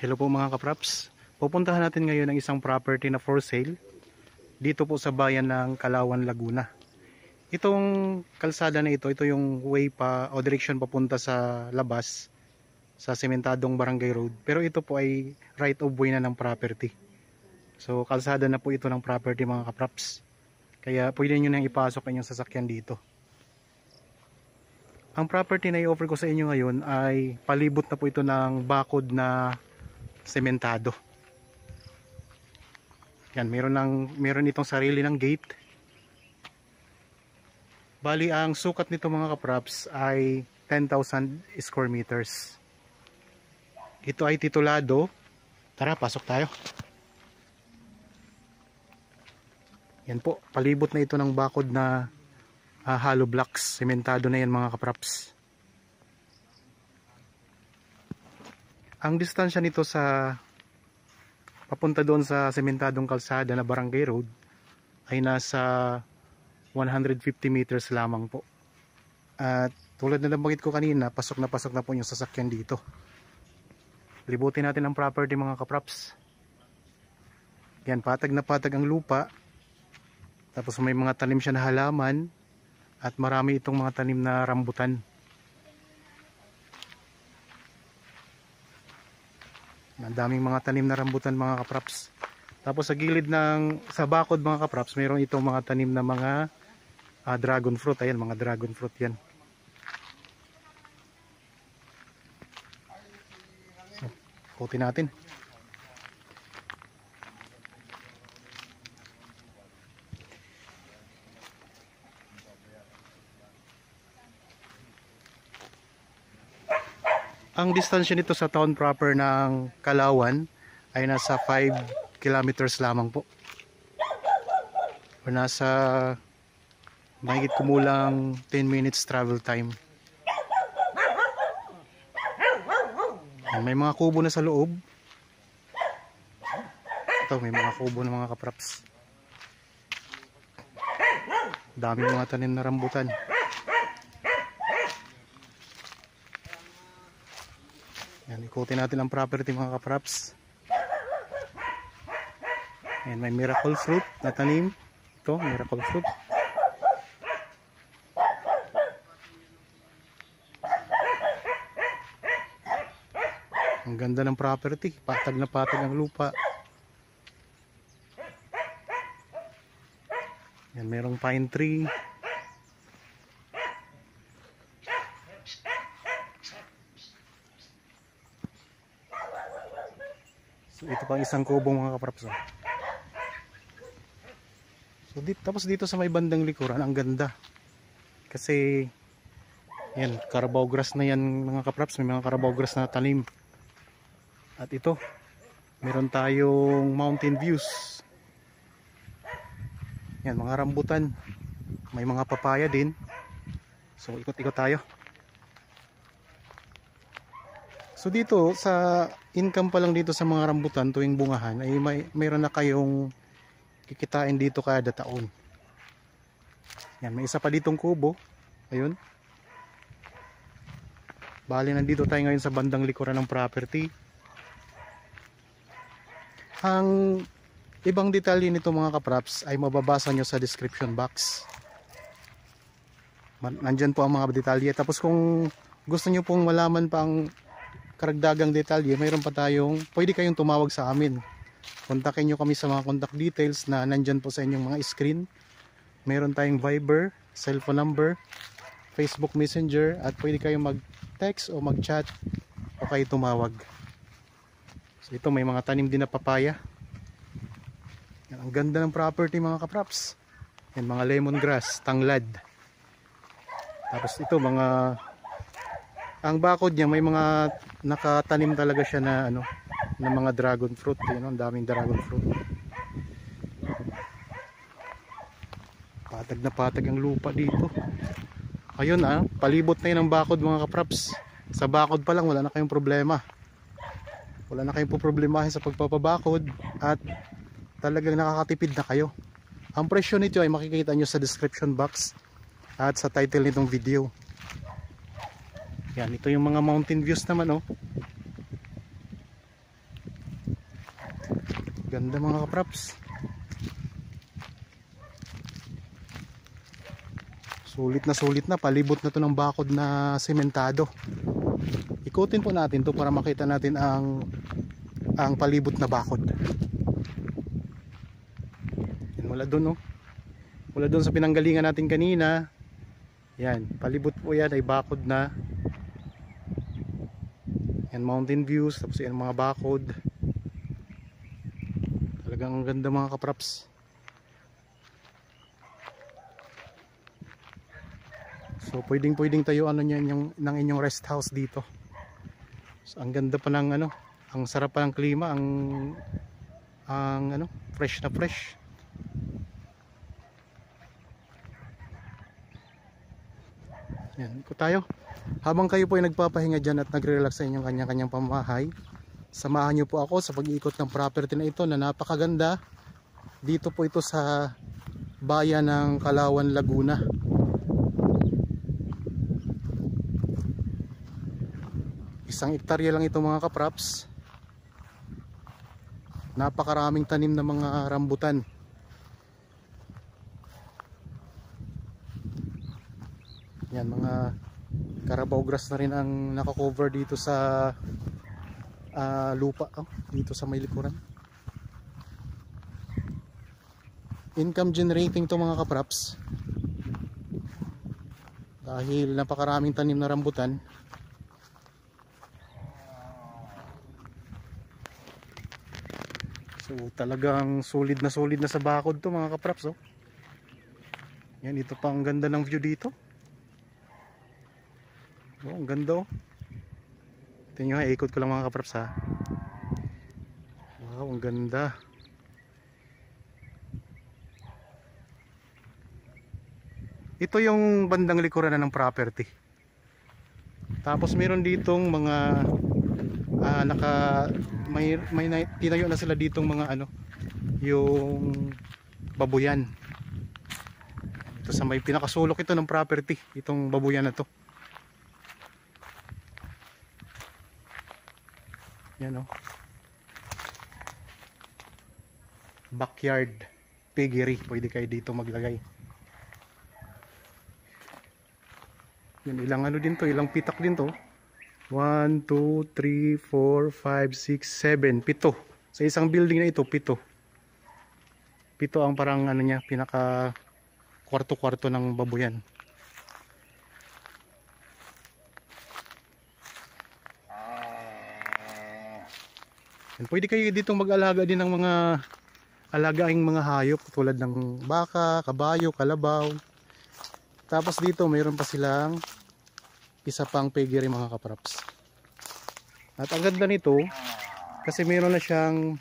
Hello po mga kapraps. Pupuntahan natin ngayon ang isang property na for sale dito po sa bayan ng Kalawan, Laguna. Itong kalsada na ito yung way pa o direction papunta sa labas sa sementadong barangay road. Pero ito po ay right of way na ng property. So kalsada na po ito ng property mga kapraps. Kaya pwede nyo nang ipasok ang inyong sasakyan dito. Ang property na i-offer ko sa inyo ngayon ay palibot na po ito ng bakod na sementado. Yan, meron itong sarili ng gate. Bali ang sukat nito mga kapraps ay 10,000 square meters. Ito ay titulado. Tara, pasok tayo. Yan po, palibot na ito ng bakod na hollow blocks. Sementado na yan mga kapraps. Ang distansya nito sa papunta doon sa sementadong kalsada na barangay road ay nasa 150 meters lamang po. At tulad na nabanggit ko kanina, pasok na po yung sasakyan dito. Libutin natin ang property mga kapraps. Yan, patag na patag ang lupa. Tapos may mga tanim siya na halaman at marami itong mga tanim na rambutan. Ang daming mga tanim na rambutan mga kapraps. Tapos sa gilid sa bakod mga kapraps, mayroon itong mga tanim na mga dragon fruit. Ayan, mga dragon fruit yan. So, ikutin natin. Ang distansya nito sa town proper ng Kalawan ay nasa 5 kilometers lamang po. O nasa mahigit kumulang 10 minutes travel time. May mga kubo na sa loob. Ito, may mga kubo na mga kapraps. Daming mga tanim na rambutan. Yan, ikutin natin ang property mga kapraps. Yan, may miracle fruit na tanim. Ito, miracle fruit. Ang ganda ng property. Patag na patag ang lupa. Yan, mayroong pine tree. So ito pang isang kubo mga kapraps. So tapos dito sa may bandang likuran, ang ganda. Kasi yan, carabao grass na yan mga kapraps. May mga carabao grass na tanim. At ito, meron tayong mountain views. Yan, mga rambutan. May mga papaya din. So ikot-ikot tayo. So dito sa income pa lang dito sa mga rambutan tuwing bungahan ay mayroon na kayong kikitain dito kada taon. Yan, may isa pa ditong kubo. Ayun. Bali nandito tayo ngayon sa bandang likuran ng property. Ang ibang detalye nito mga kapraps ay mababasa nyo sa description box. Nandyan po ang mga detalye. Tapos kung gusto nyo pong malaman pa ang karagdagang detalye, mayroon pa pwede kayong tumawag sa amin. Kontakin nyo kami sa mga contact details na nandyan po sa inyong mga screen. Mayroon tayong Viber, cellphone number, Facebook Messenger, at pwede kayong mag-text o mag-chat o kayo tumawag. So ito, may mga tanim din na papaya. Yan, ang ganda ng property mga kapraps. Yan, mga lemongrass, tanglad. Tapos ito, ang bakod niya may mga nakatanim talaga siya na na mga dragon fruit, ang daming dragon fruit. Patag na patag ang lupa dito. Ayun palibot na yun ang bakod mga kapraps. Sa bakod pa lang wala na kayong problema. Wala na kayong problemahin sa pagpapabakod at talagang nakakatipid na kayo. Ang presyo nito ay makikita nyo sa description box at sa title nitong video. Yan, ito yung mga mountain views naman Ganda mga kapraps. Sulit na, palibot na to ng bakod na sementado. Ikutin po natin to para makita natin ang palibot na bakod. Yan, mula doon, mula doon sa pinanggalingan natin kanina. Yan, palibot po yan ay bakod na. Yan, mountain views, tapos yan mga bakod. Talagang ang ganda mga kapraps. So pwedeng tayo ng inyong rest house dito. So, ang ganda pa ng ang sarap pa ng klima, ang fresh na fresh. Yan, ikot tayo. Habang kayo po ay nagpapahinga dyan at nagre-relax sa inyong kanya-kanyang pamamahay, samahan nyo po ako sa pag-iikot ng property na ito na napakaganda. Dito po ito sa bayan ng Kalawan, Laguna. Isang hektarya lang ito mga kapraps. Napakaraming tanim na mga rambutan. Yan, mga Carabao grass na rin ang nakakover dito sa lupa, dito sa may likuran. Income generating to mga kapraps. Dahil napakaraming tanim na rambutan. So talagang solid na sa bakod to mga kapraps. Yan, ito pa ang ganda ng view dito. Ang ganda. Ito nyo, ikot ko lang mga kapraps ha. Wow, ang ganda. Ito yung bandang likuran na ng property. Tapos meron ditong mga may tinayo na sila ditong mga yung babuyan. Ito sa may pinakasulok ito ng property, itong babuyan na to. Yan backyard piggery, pwede kayo dito maglagay. Yan, ilang din to, ilang pitak din to. 1, 2, 3, 4, 5, 6, 7, 7. Sa isang building na ito, 7. 7 ang parang niya, pinaka kwarto-kwarto ng babuyan. And pwede kayo dito mag-alaga din ng mga alagaing mga hayop tulad ng baka, kabayo, kalabaw. Tapos dito mayroon pa silang isa pang piggery mga kapraps. At ang ganda nito kasi mayroon na siyang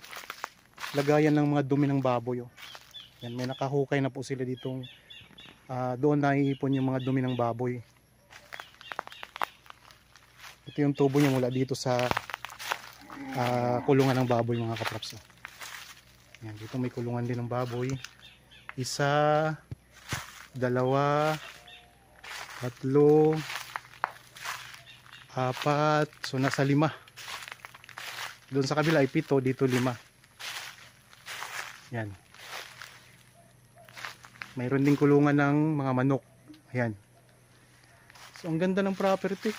lagayan ng mga dumi ng baboy. Yan, may nakahukay na po sila ditong doon naiipon yung mga dumi ng baboy. Ito yung tubo niya mula dito sa kulungan ng baboy mga kapraps. Yan, dito may kulungan din ng baboy. 1, 2, 3, 4, so nasa 5. Doon sa kabila ay 7, dito 5. Yan. Mayroon din kulungan ng mga manok. Ayan. So ang ganda ng property.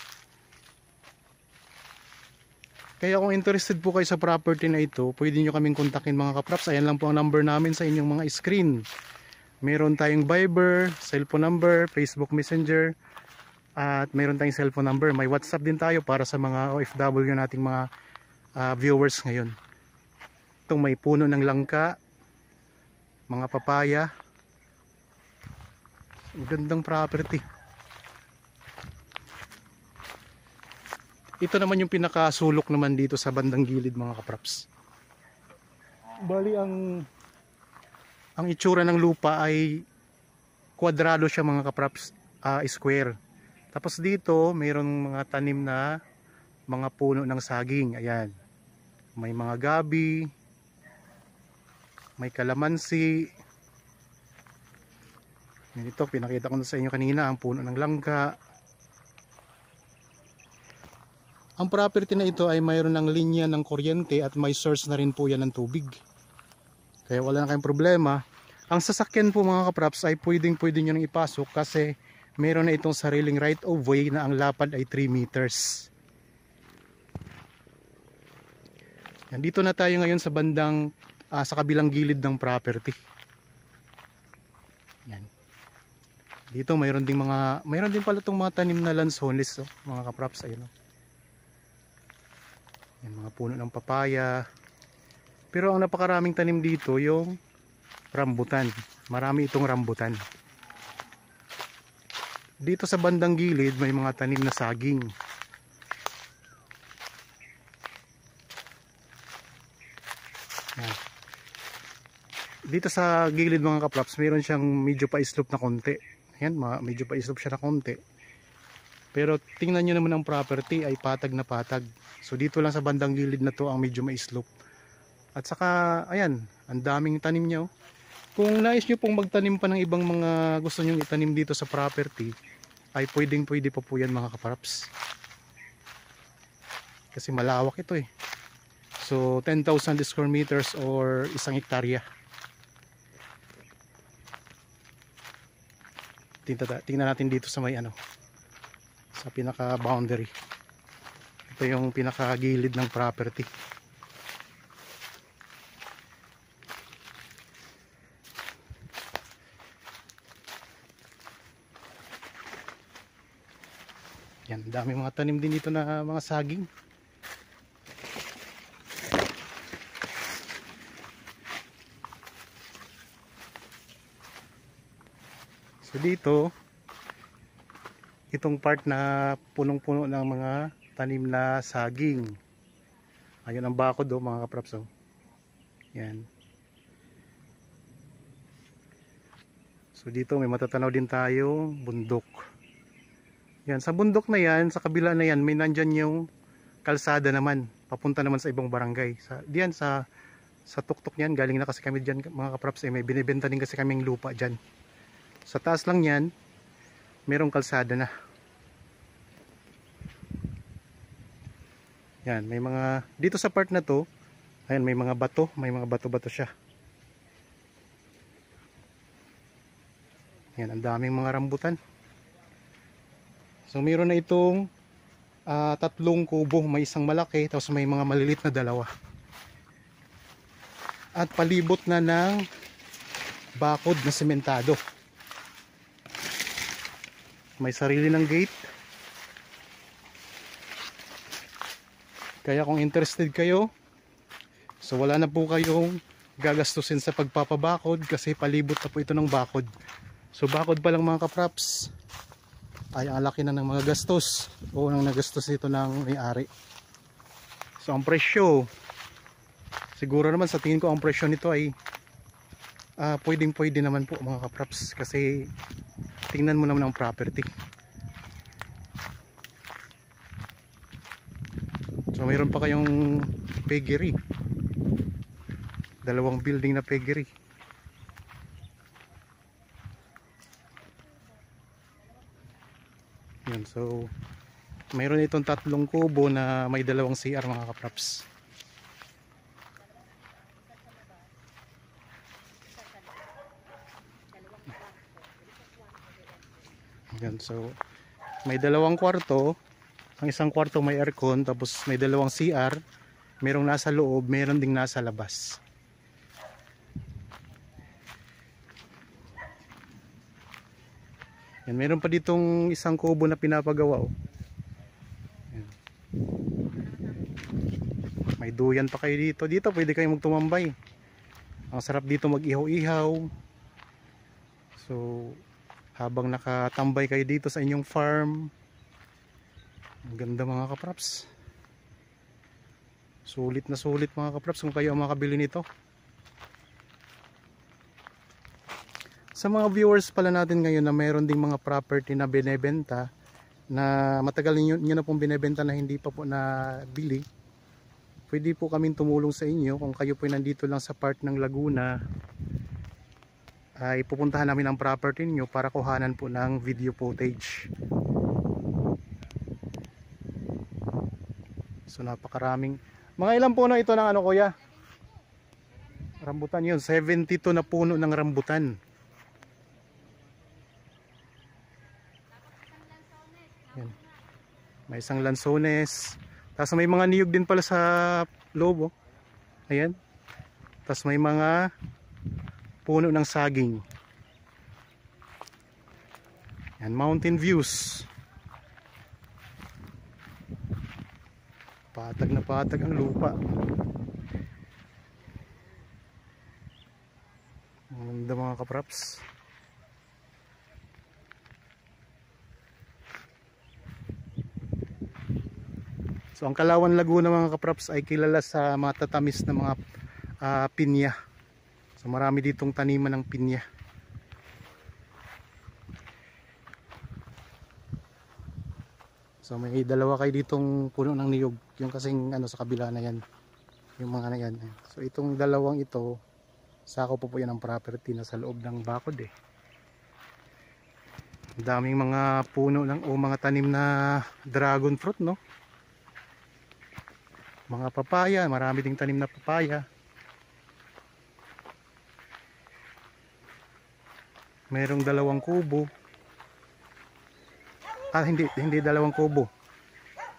Kaya kung interested po kayo sa property na ito, pwede nyo kaming kontakin mga kapraps. Ayan lang po ang number namin sa inyong mga screen. Meron tayong Viber, cellphone number, Facebook Messenger, at meron tayong cellphone number. May WhatsApp din tayo para sa mga OFW nating mga viewers ngayon. Itong may puno ng langka, mga papaya. Ang gandang property. Ito naman yung pinakasulok naman dito sa bandang gilid mga kapraps. Bali ang itsura ng lupa ay kwadrado siya mga kapraps, square. Tapos dito mayroong mga tanim na mga puno ng saging. Ayan. May mga gabi, may kalamansi. Ito pinakita ko na sa inyo kanina ang puno ng langka. Ang property na ito ay mayroon ng linya ng kuryente at may source na rin po yan ng tubig. Kaya wala na kayong problema. Ang sasakyan po mga kapraps ay pwede nyo nang ipasok kasi meron na itong sariling right of way na ang lapad ay 3 meters. Yan, dito na tayo ngayon sa bandang sa kabilang gilid ng property. Yan. Dito mayroon din pala itong mga tanim na lansones, oh, mga kapraps, ayun, oh. Yan, mga puno ng papaya. Pero ang napakaraming tanim dito yung rambutan. Marami itong rambutan. Dito sa bandang gilid may mga tanim na saging. Yan. Dito sa gilid mga kapraps, mayroon siyang medyo pa-slope na konti. Yan, medyo pa-slope siya na konti. Pero tingnan nyo naman ang property ay patag na patag. So dito lang sa bandang gilid na to ang medyo ma-slope. At saka, ayan, ang daming tanim niya, oh. Kung nais nyo pong magtanim pa ng ibang mga gusto nyo itanim dito sa property, ay pwede pa po yan mga kapraps. Kasi malawak ito eh. So 10,000 square meters or 1 hektarya. Tingnan natin dito sa may sa pinaka boundary. Ito yung pinaka gilid ng property. Yan, dami mga tanim din dito na mga saging. So dito, itong part na punong-puno ng mga tanim na saging. Ayun ang bakod, oh, mga kapraps, oh. Yan. So dito may matatanaw din tayo bundok. Yan, sa bundok na yan, sa kabila na yan, may nandyan yung kalsada naman, papunta naman sa ibang barangay. Diyan sa tuktok niyan, galing na kasi kami diyan mga kapraps, may binibenta din kasi kaming lupa diyan. Sa taas lang yan, merong kalsada na. Yan, may mga, dito sa part na to, ayan, may mga bato-bato siya. Yan, ang daming mga rambutan. So meron na itong 3 kubo, may isang malaki, tapos may mga malilit na 2. At palibot na ng bakod na sementado. May sarili ng gate. Kaya kung interested kayo, so wala na po kayong gagastusin sa pagpapabakod kasi palibot na po ito ng bakod. So bakod pa lang mga kapraps ay ang laki na ng mga gastos o nang nagastos ito ng may-ari. So ang presyo, siguro naman sa tingin ko ang presyo nito ay pwede naman po mga kapraps kasi tingnan mo naman ang property. So mayroon pa kayong piggery, 2 building na piggery. Yan, so mayroon itong 3 kubo na may 2 CR mga kapraps. Yan, so may 2 kwarto. Ang isang kwarto may aircon, tapos may 2 CR, merong nasa loob, meron ding nasa labas. Yan, meron pa ditong isang kubo na pinapagawa, oh. Yan. May duyan pa kayo dito. Dito pwede kayong magtumambay. Ang sarap dito mag-ihaw-ihaw. So habang nakatambay kayo dito sa inyong farm, ang ganda mga kapraps. Sulit na sulit mga kapraps kung kayo ang makabili nito. Sa mga viewers pala natin ngayon na mayroon ding mga property na binebenta na matagal nyo na pong binebenta na hindi pa po nabili, pwede po kaming tumulong sa inyo. Kung kayo po nandito lang sa part ng Laguna, ay pupuntahan namin ang property niyo para kuhanan po ng video footage. So napakaraming. Mga ilan puno ito ng ano kuya? Rambutan yun, 72 na puno ng rambutan. Yan. May isang lansones. Tapos may mga niyog din pala sa loob, oh. Ayan. Tapos may mga puno ng saging. Yan, mountain views. Patag na patag ang lupa. Ang ganda mga kapraps. So ang Kalawan Laguna mga kapraps ay kilala sa matatamis na mga pinya. So marami ditong taniman ng pinya. So may dalawa kayo ditong puno ng niyog, yung kasing ano sa kabila na yan, yung mga na yan. So itong dalawang ito, sako po yan ang property na sa loob ng bakod eh. Ang daming mga puno ng o mga tanim na dragon fruit, no? Mga papaya, marami ding tanim na papaya. Mayroong dalawang kubo. Hindi dalawang kubo.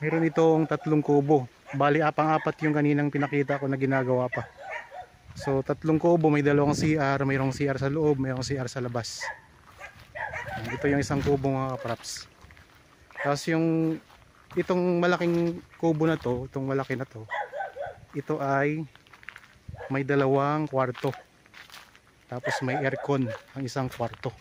Meron itong 3 kubo. Bali apang-apat yung kaninang pinakita ko na ginagawa pa. So 3 kubo, may 2 CR, mayroong CR sa loob, mayroong CR sa labas. Ito yung isang kubo mga kapraps. Tapos yung itong malaking kubo na to, itong malaki na to, ito ay may 2 kwarto. Tapos may aircon ang isang kwarto.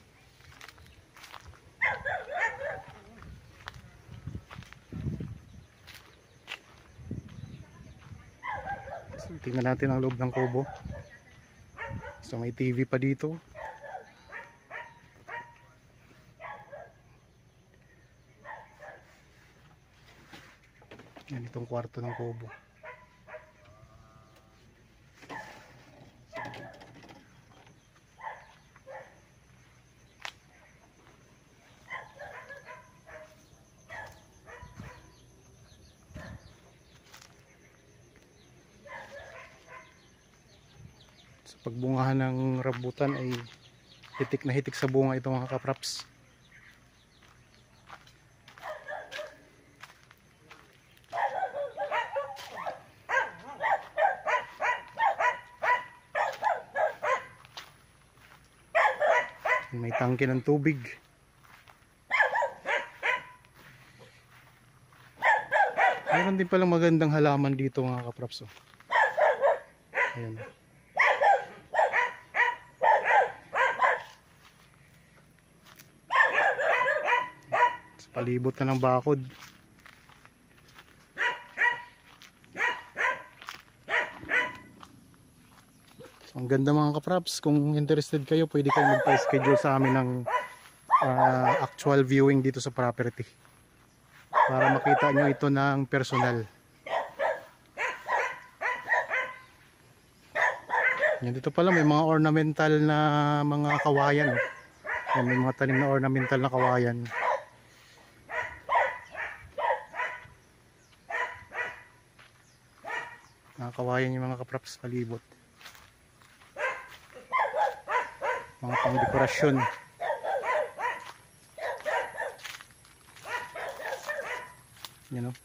So, tingnan natin ang loob ng kubo. So may TV pa dito. Yan itong kwarto ng kubo. Sa pagbungahan ng rambutan ay hitik na hitik sa bunga itong mga kapraps. May tangke ng tubig. Mayroon din palang magandang halaman dito mga kapraps. Ayan. Sa palibot na ng bakod. So, ang ganda mga kapraps. Kung interested kayo, pwede kayo magpa-schedule sa amin ng actual viewing dito sa property para makita nyo ito ng personal. Yan, dito pala may mga ornamental na mga kawayan. Yan, may mga tanim na ornamental na kawayan. Mga kawayan yung mga kapraps palibot. Mga pang dekorasyon. Yan o.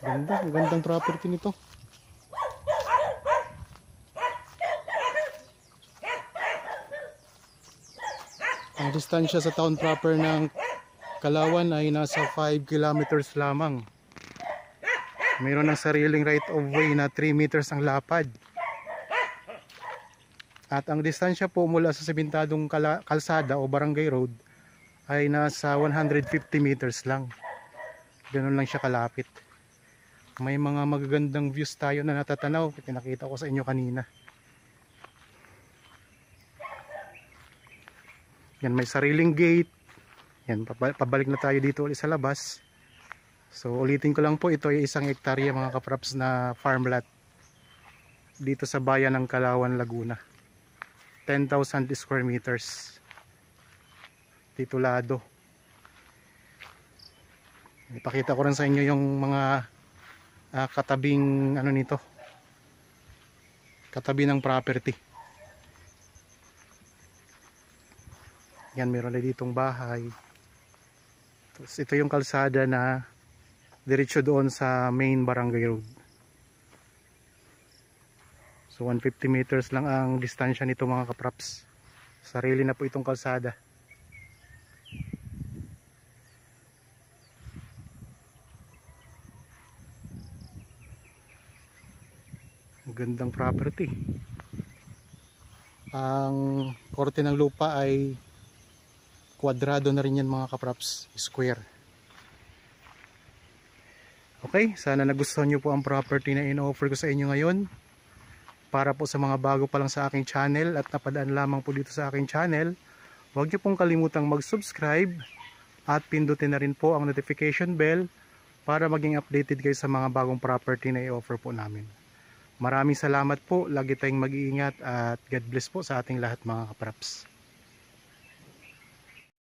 Ganda, gandang property nito. Ang distansya sa town proper ng Kalawan ay nasa 5 kilometers lamang. Mayroon ng sariling right of way na 3 meters ang lapad. At ang distansya po mula sa sementadong kalsada o barangay road ay nasa 150 meters lang. Ganun lang siya kalapit. May mga magagandang views tayo na natatanaw. Pinakita ko sa inyo kanina. Yan, may sariling gate. Yan, pabalik na tayo dito ulit sa labas. So ulitin ko lang po, ito ay 1 hektarya mga kapraps na farmland dito sa bayan ng Kalawan, Laguna. 10,000 square meters. Titulado. Ipakita ko rin sa inyo yung mga katabing ano nito, katabi ng property. Yan, meron na ditong bahay. Tapos ito yung kalsada na diretso doon sa main barangay road. So 150 meters lang ang distansya nito mga kapraps. Sarili na po itong kalsada. Gandang property. Ang korte ng lupa ay kwadrado na rin yan mga kapraps, square. Okay, sana nagustuhan nyo po ang property na in-offer ko sa inyo ngayon. Para po sa mga bago pa lang sa aking channel at napadaan lamang po dito sa aking channel, huwag nyo pong kalimutang mag-subscribe at pindutin na rin po ang notification bell para maging updated kayo sa mga bagong property na i-offer po namin. Maraming salamat po, lagi tayong mag-iingat at God bless po sa ating lahat mga kapraps.